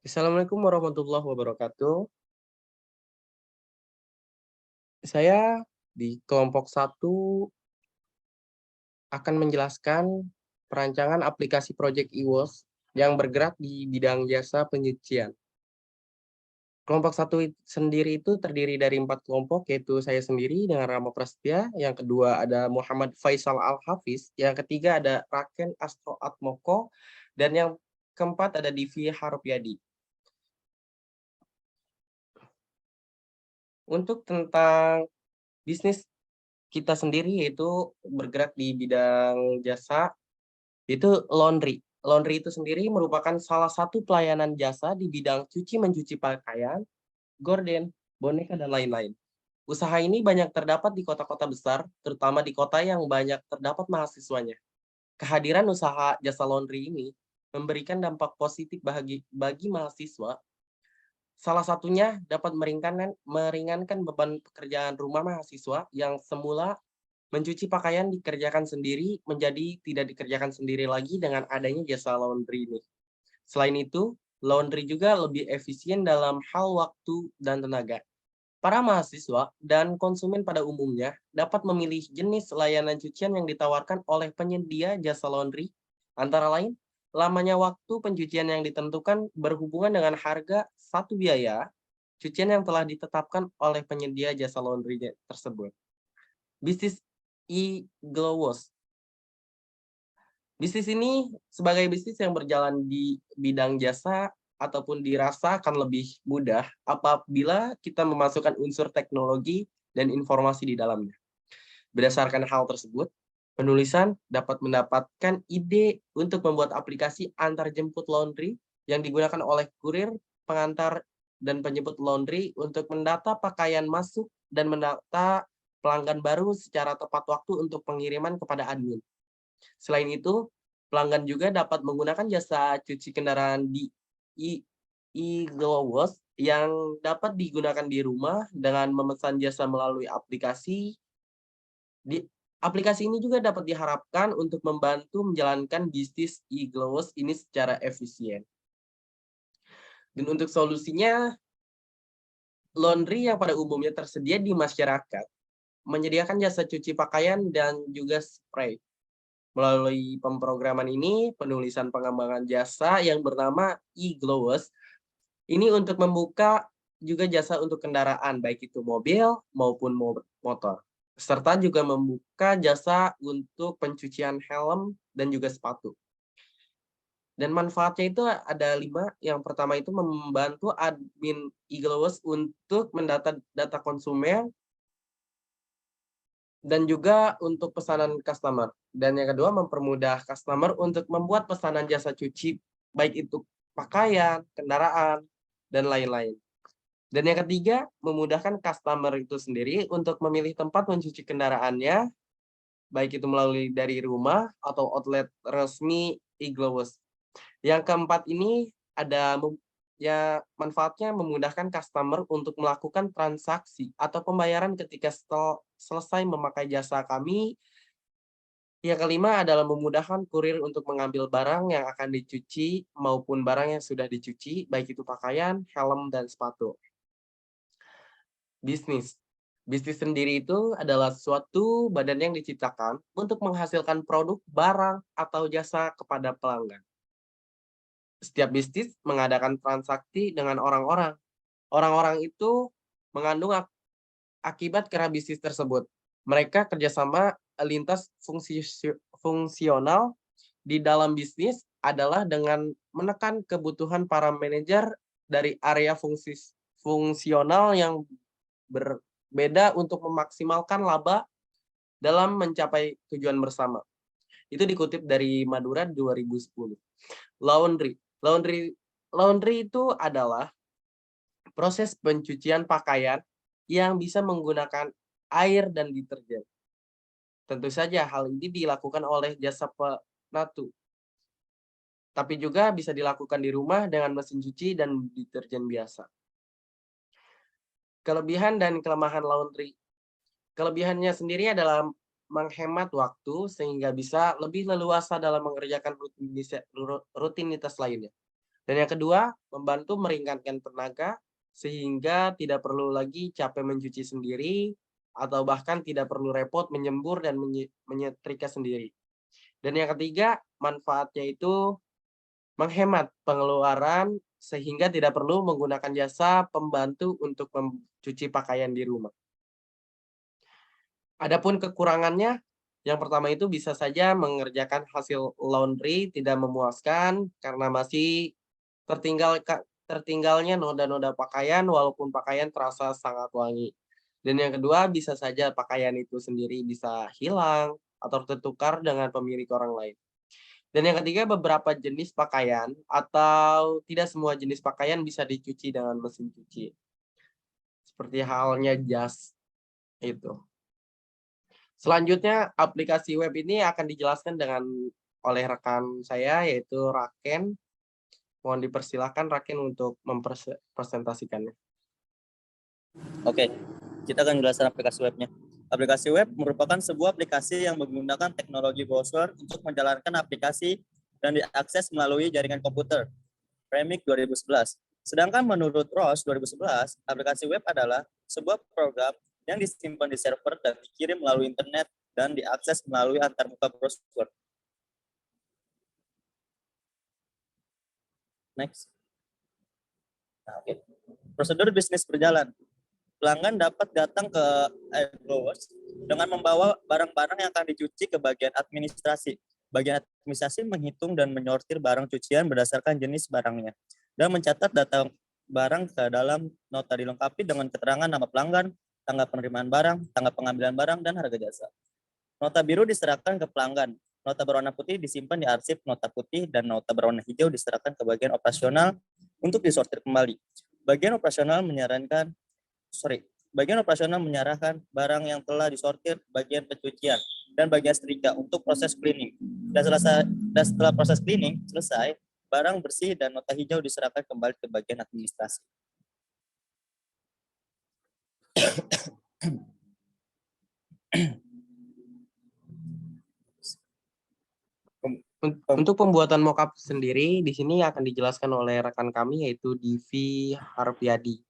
Assalamualaikum warahmatullahi wabarakatuh. Saya di kelompok satu akan menjelaskan perancangan aplikasi Project Iwos yang bergerak di bidang jasa penyucian. Kelompok satu sendiri itu terdiri dari 4 kelompok, yaitu saya sendiri dengan Rama Prasetya, yang kedua ada Muhammad Faisal Al-Hafiz, yang ketiga ada Raken Astro Atmoko, dan yang keempat ada Divi Haropiadi. Untuk tentang bisnis kita sendiri yaitu bergerak di bidang jasa, itu laundry. Laundry itu sendiri merupakan salah satu pelayanan jasa di bidang cuci-mencuci pakaian, gorden, boneka, dan lain-lain. Usaha ini banyak terdapat di kota-kota besar, terutama di kota yang banyak terdapat mahasiswanya. Kehadiran usaha jasa laundry ini memberikan dampak positif bagi mahasiswa. Salah satunya dapat meringankan beban pekerjaan rumah mahasiswa yang semula mencuci pakaian dikerjakan sendiri menjadi tidak dikerjakan sendiri lagi dengan adanya jasa laundry ini. Selain itu, laundry juga lebih efisien dalam hal waktu dan tenaga. Para mahasiswa dan konsumen pada umumnya dapat memilih jenis layanan cucian yang ditawarkan oleh penyedia jasa laundry, antara lain lamanya waktu pencucian yang ditentukan berhubungan dengan harga satu biaya cucian yang telah ditetapkan oleh penyedia jasa laundry tersebut. Bisnis e-glow wash. Bisnis ini sebagai bisnis yang berjalan di bidang jasa ataupun dirasa akan lebih mudah apabila kita memasukkan unsur teknologi dan informasi di dalamnya. Berdasarkan hal tersebut, penulisan dapat mendapatkan ide untuk membuat aplikasi antar jemput laundry yang digunakan oleh kurir, pengantar, dan penjemput laundry untuk mendata pakaian masuk dan mendata pelanggan baru secara tepat waktu untuk pengiriman kepada admin. Selain itu, pelanggan juga dapat menggunakan jasa cuci kendaraan di e-glow wash yang dapat digunakan di rumah dengan memesan jasa melalui aplikasi. Di aplikasi ini juga dapat diharapkan untuk membantu menjalankan bisnis e-glow wash ini secara efisien. Dan untuk solusinya, laundry yang pada umumnya tersedia di masyarakat menyediakan jasa cuci pakaian dan juga spray. Melalui pemrograman ini, penulisan pengembangan jasa yang bernama e-Glowers ini untuk membuka juga jasa untuk kendaraan, baik itu mobil maupun motor. Serta juga membuka jasa untuk pencucian helm dan juga sepatu. Dan manfaatnya itu ada 5. Yang pertama itu membantu admin e-Glowers untuk mendata data konsumen dan juga untuk pesanan customer. Dan yang kedua, mempermudah customer untuk membuat pesanan jasa cuci, baik itu pakaian, kendaraan, dan lain-lain. Dan yang ketiga, memudahkan customer itu sendiri untuk memilih tempat mencuci kendaraannya, baik itu melalui dari rumah atau outlet resmi e-Glowers. Yang keempat ini ada ya manfaatnya memudahkan customer untuk melakukan transaksi atau pembayaran ketika selesai memakai jasa kami. Yang kelima adalah memudahkan kurir untuk mengambil barang yang akan dicuci maupun barang yang sudah dicuci, baik itu pakaian, helm, dan sepatu. Bisnis. Bisnis sendiri itu adalah suatu badan yang diciptakan untuk menghasilkan produk, barang, atau jasa kepada pelanggan. Setiap bisnis mengadakan transaksi dengan orang-orang. Orang-orang itu mengandung akibat karena bisnis tersebut. Mereka kerjasama lintas fungsional di dalam bisnis adalah dengan menekan kebutuhan para manajer dari area fungsional yang berbeda untuk memaksimalkan laba dalam mencapai tujuan bersama. Itu dikutip dari Madura 2010. Laundry. Laundry itu adalah proses pencucian pakaian yang bisa menggunakan air dan deterjen. Tentu saja hal ini dilakukan oleh jasa penatu, tapi juga bisa dilakukan di rumah dengan mesin cuci dan deterjen biasa. Kelebihan dan kelemahan laundry. Kelebihannya sendiri adalah menghemat waktu sehingga bisa lebih leluasa dalam mengerjakan rutinitas lainnya. Dan yang kedua, membantu meringankan tenaga sehingga tidak perlu lagi capek mencuci sendiri atau bahkan tidak perlu repot menyembur dan menyetrika sendiri. Dan yang ketiga, manfaatnya itu menghemat pengeluaran sehingga tidak perlu menggunakan jasa pembantu untuk mencuci pakaian di rumah. Adapun kekurangannya, yang pertama itu bisa saja mengerjakan hasil laundry tidak memuaskan karena masih tertinggalnya noda-noda pakaian walaupun pakaian terasa sangat wangi. Dan yang kedua, bisa saja pakaian itu sendiri bisa hilang atau tertukar dengan pemilik orang lain. Dan yang ketiga, beberapa jenis pakaian atau tidak semua jenis pakaian bisa dicuci dengan mesin cuci. Seperti halnya jas itu. Selanjutnya, aplikasi web ini akan dijelaskan oleh rekan saya, yaitu Raken. Mohon dipersilakan Raken untuk mempresentasikannya. Oke, kita akan jelaskan aplikasi webnya. Aplikasi web merupakan sebuah aplikasi yang menggunakan teknologi browser untuk menjalankan aplikasi dan diakses melalui jaringan komputer. Remix 2011. Sedangkan menurut ROS 2011, aplikasi web adalah sebuah program yang disimpan di server dan dikirim melalui internet dan diakses melalui antarmuka browser. Next. Nah, okay. Prosedur bisnis berjalan. Pelanggan dapat datang ke Growers dengan membawa barang-barang yang akan dicuci ke bagian administrasi. Bagian administrasi menghitung dan menyortir barang cucian berdasarkan jenis barangnya dan mencatat data barang ke dalam nota dilengkapi dengan keterangan nama pelanggan, tanggal penerimaan barang, tanggal pengambilan barang, dan harga jasa. Nota biru diserahkan ke pelanggan. Nota berwarna putih disimpan di arsip nota putih dan nota berwarna hijau diserahkan ke bagian operasional untuk disortir kembali. Bagian operasional menyerahkan barang yang telah disortir bagian pencucian dan bagian setrika untuk proses cleaning. Dan setelah proses cleaning selesai, barang bersih dan nota hijau diserahkan kembali ke bagian administrasi. Untuk pembuatan mockup sendiri, di sini akan dijelaskan oleh rekan kami, yaitu Divi Harpiadi.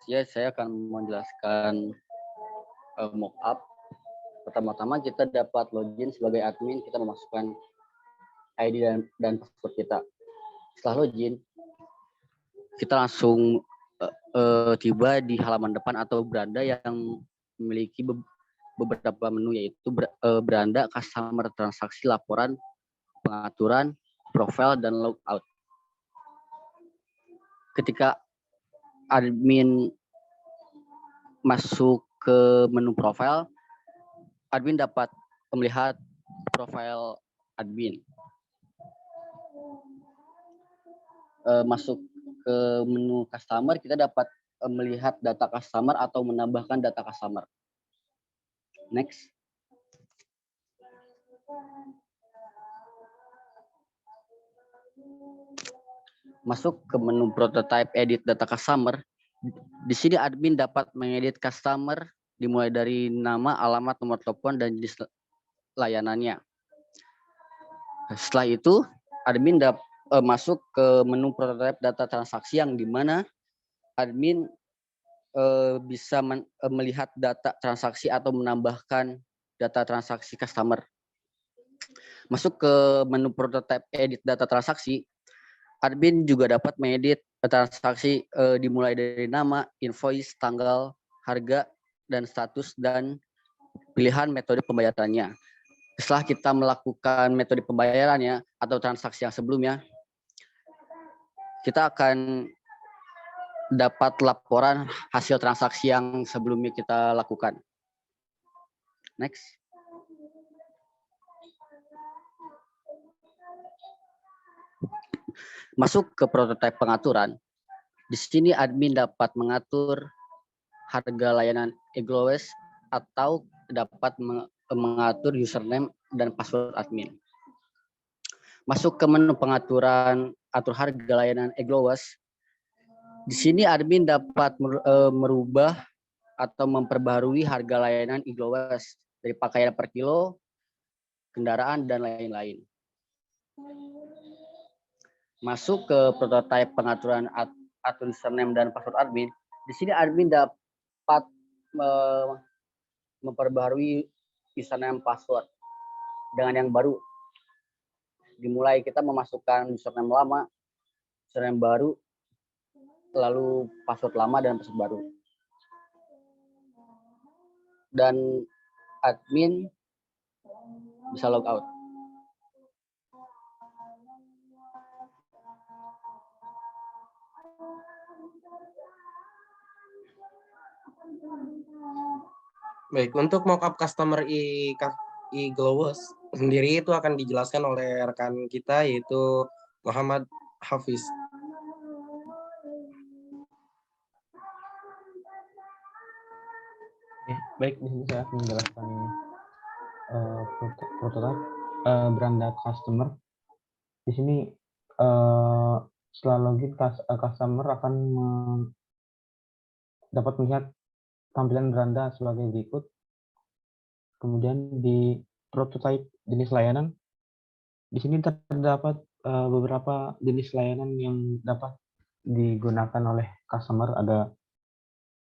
Ya, saya akan menjelaskan mockup. Pertama-tama kita dapat login sebagai admin, kita memasukkan ID dan password kita. Setelah login, kita langsung tiba di halaman depan atau beranda yang memiliki beberapa menu, yaitu beranda customer, transaksi, laporan, pengaturan, profile, dan logout. Ketika admin masuk ke menu profile, admin dapat melihat profile admin. Masuk ke menu customer, kita dapat melihat data customer atau menambahkan data customer. Next. Masuk ke menu prototype edit data customer. Di sini admin dapat mengedit customer dimulai dari nama, alamat, nomor telepon, dan jenis layanannya. Setelah itu, admin dapat masuk ke menu prototype data transaksi yang dimana admin bisa melihat data transaksi atau menambahkan data transaksi customer. Masuk ke menu prototype edit data transaksi, admin juga dapat mengedit transaksi dimulai dari nama, invoice, tanggal, harga, dan status, dan pilihan metode pembayarannya. Setelah kita melakukan metode pembayarannya atau transaksi yang sebelumnya, kita akan dapat laporan hasil transaksi yang sebelumnya kita lakukan. Next. Masuk ke prototipe pengaturan. Di sini admin dapat mengatur harga layanan eGlowes atau dapat mengatur username dan password admin. Masuk ke menu pengaturan atur harga layanan eGlowes. Di sini admin dapat merubah atau memperbarui harga layanan eGlowes dari pakaian per kilo, kendaraan, dan lain-lain. Masuk ke prototipe pengaturan atur username dan password admin. Di sini admin dapat memperbaharui username password dengan yang baru. Dimulai kita memasukkan username lama, username baru, lalu password lama dan password baru. Dan admin bisa log out. Baik, untuk mockup customer e-Glowers sendiri itu akan dijelaskan oleh rekan kita yaitu Muhammad Hafiz. Baik, di sini saya akan menjelaskan prototipe beranda customer. Di sini setelah login customer akan dapat melihat tampilan beranda sebagai berikut. Kemudian di prototipe jenis layanan, di sini terdapat beberapa jenis layanan yang dapat digunakan oleh customer.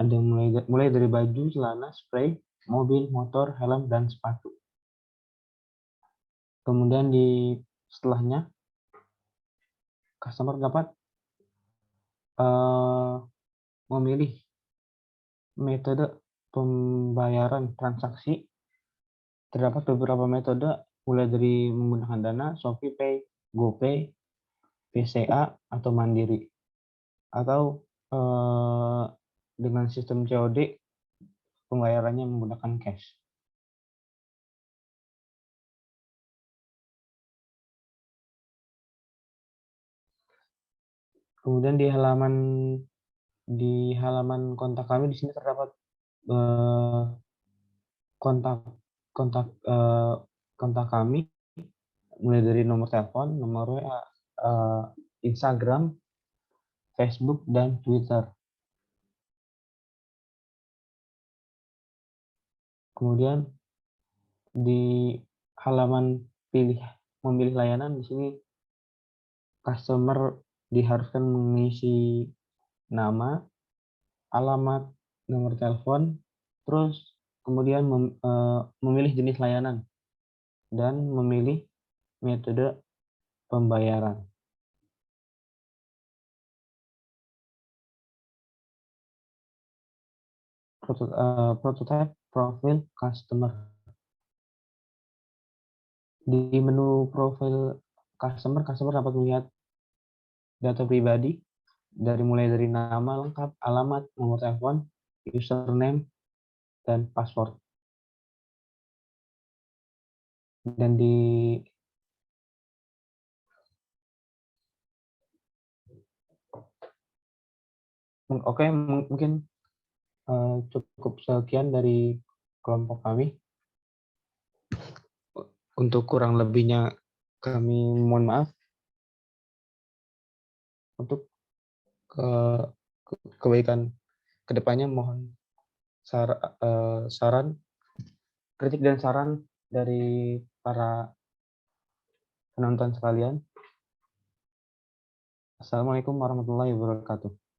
Ada mulai dari baju, celana, spray, mobil, motor, helm, dan sepatu. Kemudian di setelahnya, customer dapat memilih metode pembayaran transaksi. Terdapat beberapa metode, mulai dari menggunakan Dana, ShopeePay, GoPay, PCA, atau Mandiri. Atau dengan sistem COD, pembayarannya menggunakan cash. Kemudian di halaman kontak kami, di sini terdapat kontak kami, mulai dari nomor telepon, nomor WA, Instagram, Facebook, dan Twitter. Kemudian di halaman memilih layanan, di sini customer diharuskan mengisi nama, alamat, nomor telepon, terus kemudian memilih jenis layanan dan memilih metode pembayaran. Prototype profil customer. Di menu profil customer dapat melihat data pribadi mulai dari nama lengkap, alamat, nomor telepon, username, dan password. Dan mungkin cukup sekian dari kelompok kami. Untuk kurang lebihnya kami mohon maaf. Untuk kebaikan kedepannya mohon saran, kritik dan saran dari para penonton sekalian. Assalamualaikum warahmatullahi wabarakatuh.